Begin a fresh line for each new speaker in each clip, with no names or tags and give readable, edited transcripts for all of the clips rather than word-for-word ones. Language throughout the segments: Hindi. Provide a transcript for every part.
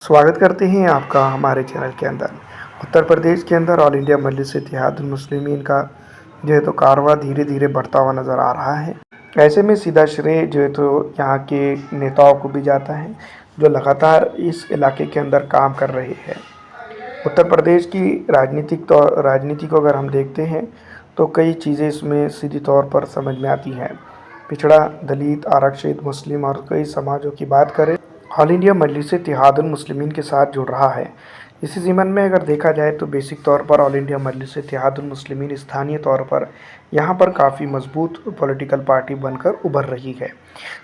स्वागत करते हैं आपका हमारे चैनल के अंदर। उत्तर प्रदेश के अंदर ऑल इंडिया मजलिस इत्तेहादुल मुस्लिमीन का जो है तो कारवां धीरे धीरे बढ़ता हुआ नज़र आ रहा है। ऐसे में सीधा श्रेय जो है तो यहाँ के नेताओं को भी जाता है जो लगातार इस इलाके के अंदर काम कर रहे हैं। उत्तर प्रदेश की राजनीति को अगर हम देखते हैं तो कई चीज़ें इसमें सीधी तौर पर समझ में आती हैं। पिछड़ा, दलित, आरक्षित, मुस्लिम और कई समाजों की बात करें, ऑल इंडिया मजलिस इत्तेहादुल मुस्लिमीन के साथ जुड़ रहा है। इसी ज़िमन में अगर देखा जाए तो बेसिक तौर पर ऑल इंडिया मजलिस इत्तेहादुल मुस्लिमीन स्थानीय तौर पर यहाँ पर काफ़ी मजबूत पॉलिटिकल पार्टी बनकर उभर रही है।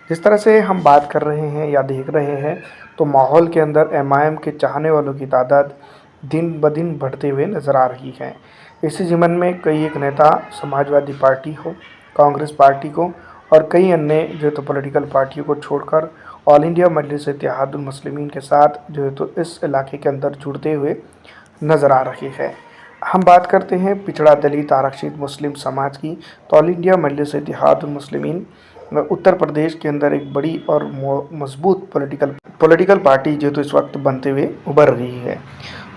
जिस तरह से हम बात कर रहे हैं या देख रहे हैं तो माहौल के अंदर एमआईएम के चाहने वालों की तादाद दिन ब दिन बढ़ते हुए नज़र आ रही है। इसी ज़िमन में कई एक नेता समाजवादी पार्टी हो, कांग्रेस पार्टी को और कई अन्य जो तो पॉलिटिकल पार्टियों को छोड़कर ऑल इंडिया मजलिस इत्तेहादुल मुस्लिमीन के साथ जो है तो इस इलाके के अंदर जुड़ते हुए नज़र आ रहे हैं। हम बात करते हैं पिछड़ा, दलित, आरक्षित, मुस्लिम समाज की, तो ऑल इंडिया मजलिस इत्तेहादुल मुस्लिमीन उत्तर प्रदेश के अंदर एक बड़ी और मजबूत पॉलिटिकल पार्टी जो तो इस वक्त बनते हुए उभर रही है।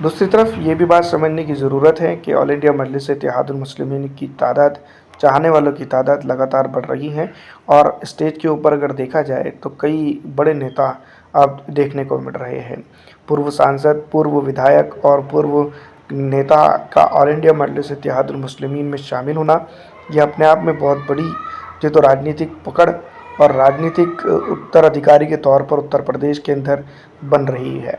दूसरी तरफ ये भी बात समझने की ज़रूरत है कि ऑल इंडिया मजलिस इत्तेहादुल मुस्लिमीन की तादाद, चाहने वालों की तादाद लगातार बढ़ रही है और स्टेज के ऊपर अगर देखा जाए तो कई बड़े नेता अब देखने को मिल रहे हैं। पूर्व सांसद, पूर्व विधायक और पूर्व नेता का ऑल इंडिया मजलिस इत्तेहादुल मुस्लिमीन में शामिल होना यह अपने आप में बहुत बड़ी जो तो राजनीतिक पकड़ और राजनीतिक उत्तराधिकारी के तौर पर उत्तर प्रदेश के अंदर बन रही है।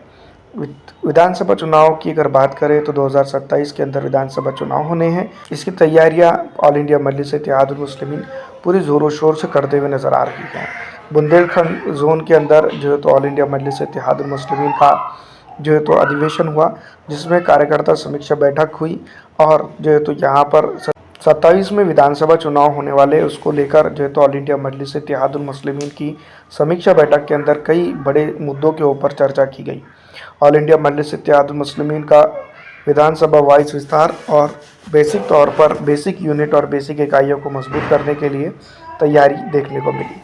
विधानसभा चुनाव की अगर बात करें तो 2027 के अंदर विधानसभा चुनाव होने हैं। इसकी तैयारियां ऑल इंडिया मजलिस इत्तेहादुल मुस्लिमीन पूरी ज़ोरों शोर से करते हुए नज़र आ रही हैं। बुंदेलखंड जोन के अंदर जो है तो ऑल इंडिया मजलिस इत्तेहादुल मुस्लिमीन का जो है तो अधिवेशन हुआ, जिसमें कार्यकर्ता समीक्षा बैठक हुई और जो है तो यहाँ पर 27 में विधानसभा चुनाव होने वाले उसको लेकर जो है तो ऑल इंडिया मजलिस इत्तेहादुल मुस्लिमीन की समीक्षा बैठक के अंदर कई बड़े मुद्दों के ऊपर चर्चा की गई। ऑल इंडिया मजलिस इत्तेहादुल मुस्लिमीन का विधानसभा वाइस विस्तार और बेसिक तौर पर बेसिक यूनिट और बेसिक इकाइयों को मजबूत करने के लिए तैयारी देखने को मिली।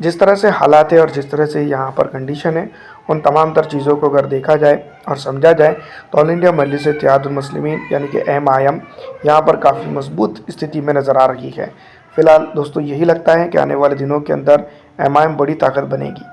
जिस तरह से हालात है और जिस तरह से यहाँ पर कंडीशन है, उन तमाम तर चीज़ों को अगर देखा जाए और समझा जाए तो ऑल इंडिया मजलिस इत्तेहादुल मुस्लिमीन यानी कि एमआईएम यहाँ पर काफ़ी मजबूत स्थिति में नज़र आ रही है। फिलहाल दोस्तों यही लगता है कि आने वाले दिनों के अंदर एमआईएम बड़ी ताकत बनेगी।